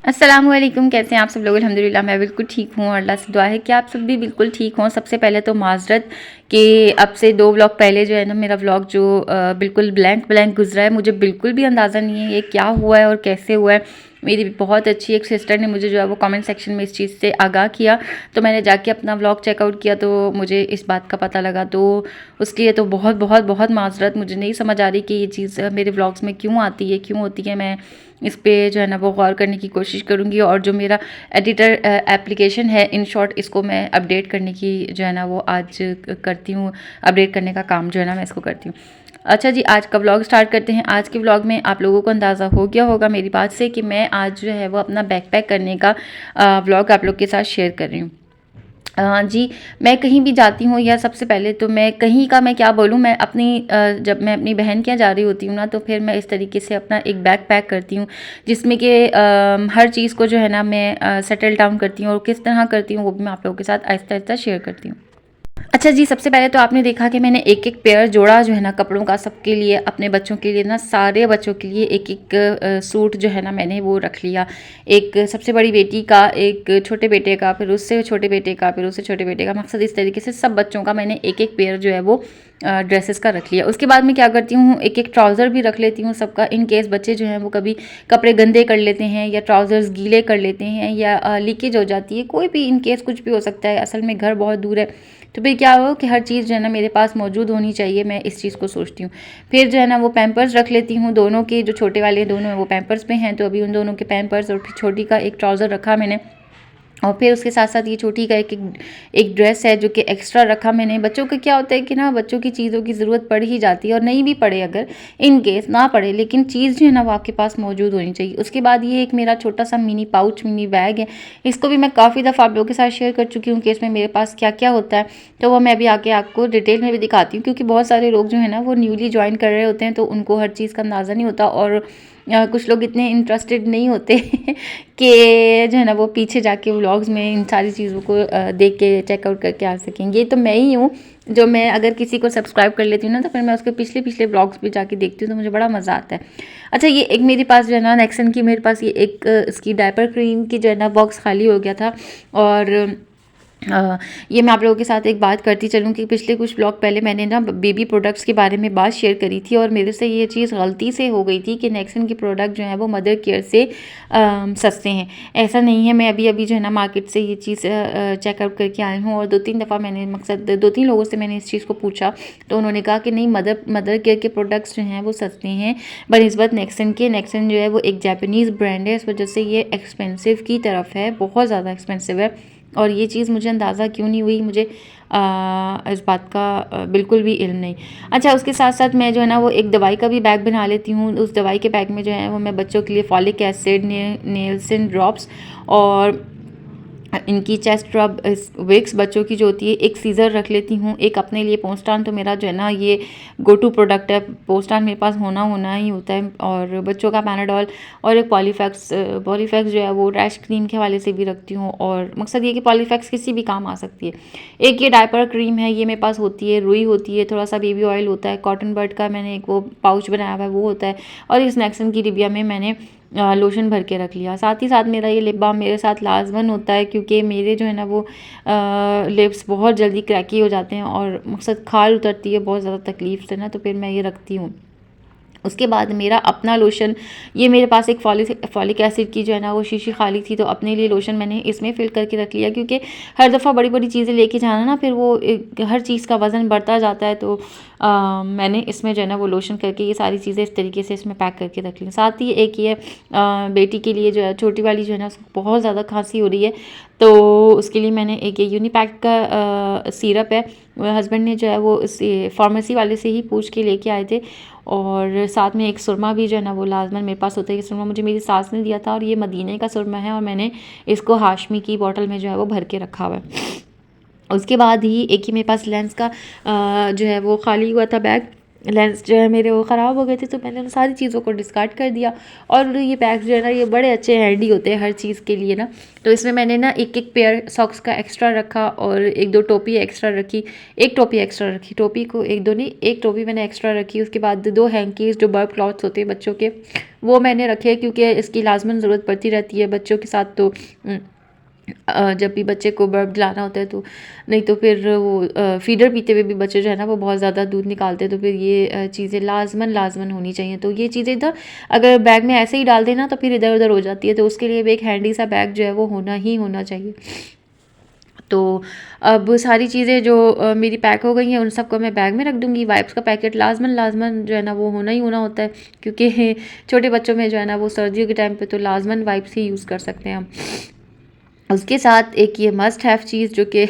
अस्सलामुअलैकुम, कैसे हैं आप सब लोग। अल्हम्दुलिल्लाह मैं बिल्कुल ठीक हूँ और अल्लाह से दुआ है कि आप सब भी बिल्कुल ठीक हों। सबसे पहले तो माज़रत कि अब से 2 व्लॉग पहले जो है ना मेरा व्लॉग जो बिल्कुल ब्लैंक ब्लैंक गुजरा है। मुझे बिल्कुल भी अंदाज़ा नहीं है ये क्या हुआ है और कैसे हुआ है। मेरी बहुत अच्छी एक सिस्टर ने मुझे जो है वो कमेंट सेक्शन में इस चीज़ से आगाह किया, तो मैंने जाके अपना व्लॉग चेकआउट किया तो मुझे इस बात का पता लगा। तो उसके लिए तो बहुत बहुत बहुत माज़रत। मुझे नहीं समझ आ रही कि ये चीज़ मेरे व्लॉग्स में क्यों आती है, क्यों होती है। मैं इस पे जो है ना वो गौर करने की कोशिश करूँगी और जो मेरा एडिटर एप्लीकेशन है इन शॉर्ट, इसको मैं अपडेट करने की जो है ना वो आज करती हूँ। अपडेट करने का काम जो है ना मैं इसको करती हूँ। अच्छा जी, आज का व्लॉग स्टार्ट करते हैं। आज के व्लॉग में आप लोगों को अंदाज़ा हो गया होगा मेरी बात से कि मैं आज जो है वो अपना बैकपैक करने का व्लॉग आप लोग के साथ शेयर कर रही हूँ। जी, मैं कहीं भी जाती हूँ या सबसे पहले तो मैं कहीं का मैं क्या बोलूँ, मैं अपनी जब मैं अपनी बहन के यहाँ जा रही होती हूँ ना, तो फिर मैं इस तरीके से अपना एक बैग पैक करती हूँ जिसमें कि हर चीज़ को जो है ना मैं सेटल डाउन करती हूँ और किस तरह करती हूँ वो भी मैं आप लोगों के साथ आहिस्ता-आहिस्ता शेयर करती हूँ। अच्छा जी, सबसे पहले तो आपने देखा कि मैंने एक-एक पेयर जोड़ा जो है ना कपड़ों का सबके लिए, अपने बच्चों के लिए ना, सारे बच्चों के लिए एक-एक सूट जो है ना मैंने वो रख लिया। एक सबसे बड़ी बेटी का, एक छोटे बेटे का, फिर उससे छोटे बेटे का, फिर उससे छोटे बेटे का। मकसद इस तरीके से सब बच्चों का मैंने एक-एक पेयर जो है वो ड्रेसेस का रख लिया। उसके बाद मैं क्या करती हूँ, एक-एक ट्राउज़र भी रख लेती हूँ सबका, इन केस बच्चे जो हैं वो कभी कपड़े गंदे कर लेते हैं या ट्राउज़र्स गीले कर लेते हैं या लीकेज हो जाती है, कोई भी इन केस कुछ भी हो सकता है। असल में घर बहुत दूर है, तो फिर क्या हो कि हर चीज़ जो है ना मेरे पास मौजूद होनी चाहिए, मैं इस चीज़ को सोचती हूँ। फिर जो है ना वो पैम्पर्स रख लेती हूँ, दोनों के जो छोटे वाले हैं दोनों हैं वो पैम्पर्स पे हैं, तो अभी उन दोनों के पैम्पर्स और फिर छोटी का एक ट्राउज़र रखा मैंने। और फिर उसके साथ-साथ ये छोटी का एक ड्रेस है जो कि एक्स्ट्रा रखा मैंने। बच्चों का क्या होता है कि ना बच्चों की चीज़ों की ज़रूरत पड़ ही जाती है, और नहीं भी पड़े, अगर इन केस ना पड़े, लेकिन चीज़ जो है ना वो आपके पास मौजूद होनी चाहिए। उसके बाद ये एक मेरा छोटा-सा मिनी पाउच, मिनी बैग है। इसको भी मैं काफ़ी दफ़ा आप लोगों के साथ शेयर कर चुकी हूँ कि इसमें मेरे पास क्या-क्या होता है। तो वो मैं अभी आगे आपको डिटेल में भी दिखाती हूँ, क्योंकि बहुत सारे लोग जो है ना वो न्यूली जॉइन कर रहे होते हैं, तो उनको हर चीज़ का अंदाज़ा नहीं होता, और कुछ लोग इतने इंटरेस्टेड नहीं होते कि जो है ना वो पीछे जाके व्लॉग्स में इन सारी चीज़ों को देख के चेकआउट करके आ सकेंगे। तो मैं ही हूँ जो, मैं अगर किसी को सब्सक्राइब कर लेती हूँ ना, तो फिर मैं उसके पिछले व्लॉग्स भी जाके देखती हूँ, तो मुझे बड़ा मज़ा आता है। अच्छा, ये एक मेरे पास जो है ना नेक्सन की, मेरे पास ये एक इसकी डायपर क्रीम की जो है ना बॉक्स खाली हो गया था। और ये मैं आप लोगों के साथ एक बात करती चलूँ कि पिछले कुछ ब्लॉग पहले मैंने ना बेबी प्रोडक्ट्स के बारे में बात शेयर करी थी, और मेरे से ये चीज़ गलती से हो गई थी कि नेक्सन के प्रोडक्ट जो हैं वो मदर केयर से सस्ते हैं। ऐसा नहीं है, मैं अभी जो है ना मार्केट से ये चीज़ चेकआउट करके आई हूँ, और 2-3 दफ़ा मैंने, मकसद 2-3 लोगों से मैंने इस चीज़ को पूछा, तो उन्होंने कहा कि नहीं, मदर केयर के प्रोडक्ट्स जो हैं वो सस्ते हैं बनिस्बत नेक्सन के। नेक्सन जो है वो एक जापानीज़ ब्रांड है, इस वजह से ये एक्सपेंसिव की तरफ है, बहुत ज़्यादा एक्सपेंसिव है। और ये चीज़ मुझे अंदाज़ा क्यों नहीं हुई, मुझे इस बात का बिल्कुल भी इल्म नहीं। अच्छा, उसके साथ साथ मैं जो है ना वो एक दवाई का भी बैग बना लेती हूँ। उस दवाई के बैग में जो है वो मैं बच्चों के लिए फॉलिक एसिड, नेल्सन ड्रॉप्स, और इनकी चेस्ट रब विक्स बच्चों की जो होती है, एक सीज़र रख लेती हूँ, एक अपने लिए पोस्टान, तो मेरा जो है ना ये गो टू प्रोडक्ट है, पोस्टान मेरे पास होना ही होता है, और बच्चों का पैनाडॉल, और एक पॉलीफैक्स जो है वो रैश क्रीम के हवाले से भी रखती हूँ, और मकसद ये कि पॉलीफैक्स किसी भी काम आ सकती है। एक ये डायपर क्रीम है, ये मेरे पास होती है, रुई होती है, थोड़ा सा बेबी ऑयल होता है, कॉटन बर्ड का मैंने एक वो पाउच बनाया हुआ है वो होता है, और इस नेक्सन की डिबिया में मैंने लोशन भर के रख लिया। साथ ही साथ मेरा ये लिप बाम मेरे साथ लाजमन होता है, क्योंकि मेरे जो है ना वो लिप्स बहुत जल्दी क्रैकी हो जाते हैं, और मकसद खाल उतरती है बहुत ज़्यादा तकलीफ से ना, तो फिर मैं ये रखती हूँ। उसके बाद मेरा अपना लोशन, ये मेरे पास एक फॉलिक एसिड की जो है ना वो शीशी खाली थी, तो अपने लिए लोशन मैंने इसमें फिल करके रख लिया, क्योंकि हर दफ़ा बड़ी बड़ी चीज़ें लेके जाना ना, फिर वो हर चीज़ का वज़न बढ़ता जाता है, तो मैंने इसमें जो है ना वो लोशन करके ये सारी चीज़ें इस तरीके से इसमें पैक करके रख ली। साथ ही एक ये बेटी के लिए जो है, छोटी वाली जो है ना उसको बहुत ज़्यादा खांसी हो रही है, तो उसके लिए मैंने एक ये यूनिपैक का सिरप है, हस्बैंड ने जो है वो इस फार्मेसी वाले से ही पूछ के लेके आए थे, और साथ में एक सुरमा भी जो है ना वो लाजमन मेरे पास होता है। ये सुरमा मुझे मेरी सास ने दिया था, और ये मदीने का सुरमा है, और मैंने इसको हाशमी की बोतल में जो है वो भर के रखा हुआ है। उसके बाद ही एक ही मेरे पास लेंस का जो है वो खाली हुआ था बैग, लेंस जो है मेरे वो ख़राब हो गए थे, तो मैंने उन सारी चीज़ों को डिस्कार्ड कर दिया। और ये बैग्स जो है ना ये बड़े अच्छे हैंडी होते हैं हर चीज़ के लिए ना। तो इसमें मैंने ना एक एक पेयर सॉक्स का एक्स्ट्रा रखा और एक दो टोपी एक्स्ट्रा रखी, एक टोपी एक्स्ट्रा रखी, टोपी को एक दो नहीं एक टोपी मैंने एक्स्ट्रा रखी। उसके बाद दो हैंकीज़ जो बर्ब क्लॉथ्स होते हैं बच्चों के वो मैंने रखे, क्योंकि इसकी लाजमन ज़रूरत पड़ती रहती है बच्चों के साथ। तो जब भी बच्चे को बर्ब दिलाना होता है तो नहीं तो फिर वो फीडर पीते हुए भी बच्चे जो है ना वो बहुत ज़्यादा दूध निकालते हैं, तो फिर ये चीज़ें लाजमन होनी चाहिए। तो ये चीज़ें इधर अगर बैग में ऐसे ही डाल देना तो फिर इधर उधर हो जाती है, तो उसके लिए भी एक हैंडी सा बैग जो है वो होना चाहिए। तो अब सारी चीज़ें जो मेरी पैक हो गई हैं उन सबको मैं बैग में रख दूँगी। वाइप्स का पैकेट लाजमन जो है ना वो होना ही होना होता है, क्योंकि छोटे बच्चों में जो है ना वो सर्दियों के टाइम पे तो लाजमन वाइप्स ही यूज़ कर सकते हैं हम। उसके साथ एक ये मस्ट हैव चीज़ जो कि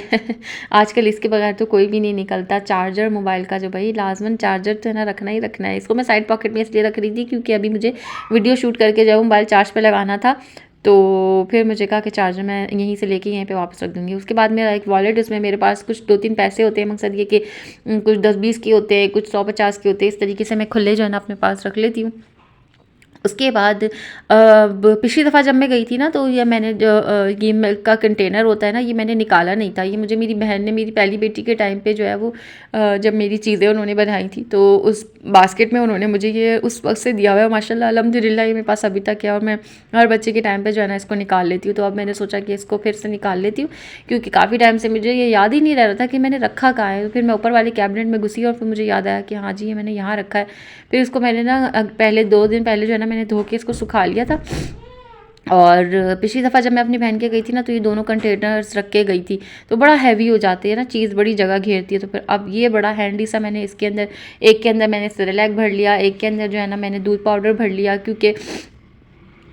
आजकल इसके बगैर तो कोई भी नहीं निकलता, चार्जर मोबाइल का, जो भाई लाजमन चार्जर तो है ना रखना ही रखना है। इसको मैं साइड पॉकेट में इसलिए रख रही थी क्योंकि अभी मुझे वीडियो शूट करके जब मोबाइल चार्ज पे लगाना था तो फिर मुझे कहा कि चार्जर मैं यहीं से लेके यहीं पे वापस रख दूँगी। उसके बाद मेरा एक वॉलेट, उसमें मेरे पास कुछ 2-3 पैसे होते हैं, मकसद ये कि कुछ 10-20 के होते हैं, कुछ 100-50 के होते हैं, इस तरीके से मैं खुले जो है ना अपने पास रख लेती हूँ। उसके बाद पिछली दफ़ा जब मैं गई थी ना तो ये मैंने जो ये मिल्क का कंटेनर होता है ना ये मैंने निकाला नहीं था। ये मुझे मेरी बहन ने मेरी पहली बेटी के टाइम पे जो है वो जब मेरी चीज़ें उन्होंने बनाई थी तो उस बास्केट में उन्होंने मुझे ये उस वक्त से दिया हुआ है। माशाल्लाह अल्हम्दुलिल्लाह ये मेरे पास अभी तक है और मैं हर बच्चे के टाइम पे जो है ना इसको निकाल लेती हूँ। तो अब मैंने सोचा कि इसको फिर से निकाल लेती हूँ, क्योंकि काफ़ी टाइम से मुझे ये याद ही नहीं रह रहा था कि मैंने रखा कहाँ है। तो फिर मैं ऊपर वाले कैबिनेट में घुसी और फिर मुझे याद आया कि हाँ जी ये मैंने यहाँ रखा है। फिर इसको मैंने ना पहले 2 दिन पहले जो है ना मैंने धो के इसको सुखा लिया था। और पिछली दफ़ा जब मैं अपनी बहन के गई थी ना तो ये दोनों कंटेनर्स रख के गई थी, तो बड़ा हैवी हो जाती है ना चीज़, बड़ी जगह घेरती है। तो फिर अब ये बड़ा हैंडी सा मैंने इसके अंदर, एक के अंदर मैंने सेरेलैक भर लिया, एक के अंदर जो है ना मैंने दूध पाउडर भर लिया, क्योंकि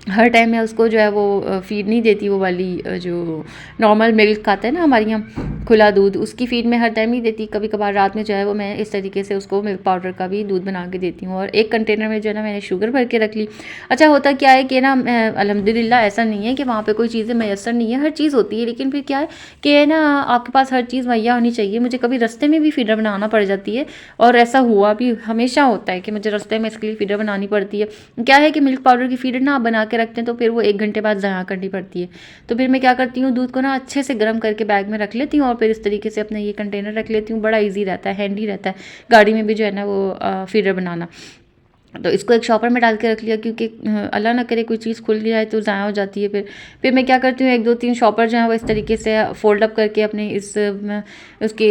हर टाइम मैं उसको जो है वो फ़ीड नहीं देती, वो वाली जो नॉर्मल मिल्क आता है ना हमारे यहाँ खुला दूध, उसकी फ़ीड मैं हर टाइम नहीं देती। कभी कभार रात में जो है वो मैं इस तरीके से उसको मिल्क पाउडर का भी दूध बना के देती हूँ। और एक कंटेनर में जो है ना मैंने शुगर भर के रख ली। अच्छा होता क्या है कि ना अल्हम्दुलिल्लाह ऐसा नहीं है कि वहाँ पर कोई चीज़ें मैसर नहीं है, हर चीज़ होती है, लेकिन फिर क्या है कि ना आपके पास हर चीज़ मुहैया होनी चाहिए। मुझे कभी रास्ते में भी फ़ीडर बनाना पड़ जाती है और ऐसा हुआ भी हमेशा होता है कि मुझे रास्ते में इसके लिए फ़ीडर बनानी पड़ती है। क्या है कि मिल्क पाउडर की फ़ीडर ना आप बना के रखते हैं तो फिर वो 1 घंटे बाद ज़ाया करनी पड़ती है। तो फिर मैं क्या करती हूँ दूध को ना अच्छे से गर्म करके बैग में रख लेती हूँ और फिर इस तरीके से अपना ये कंटेनर रख लेती हूँ। बड़ा ईजी रहता है, हैंडी रहता है गाड़ी में भी जो है ना वो फ़ीडर बनाना। तो इसको एक शॉपर में डाल के रख लिया, क्योंकि अल्लाह ना करे कोई चीज़ खुल जाए तो ज़ाया हो जाती है। फिर मैं क्या करती हूँ 1-2-3 शॉपर जो है वो इस तरीके से फ़ोल्ड अप करके अपने इस उसके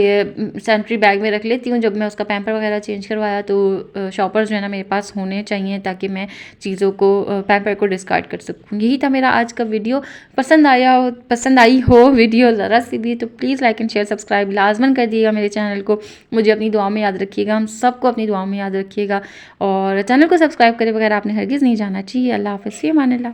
सैनिटरी बैग में रख लेती हूँ। जब मैं उसका पैम्पर वगैरह चेंज करवाया तो शॉपर्स जो है ना मेरे पास होने चाहिए ताकि मैं चीज़ों को पैम्पर को डिस्कार्ड कर सकूँ। यही था मेरा आज का वीडियो। पसंद आई हो वीडियो ज़रा सी भी तो please like and share subscribe लाजमन कर दिएगा मेरे चैनल को। मुझे अपनी दुआ में याद रखिएगा, हम सबको अपनी दुआ में याद रखिएगा और चैनल को सब्सक्राइब करे बगैर आपने हरगिज़ नहीं जाना चाहिए। अल्लाह हाफ़िज़, फ़ी अमानिल्लाह।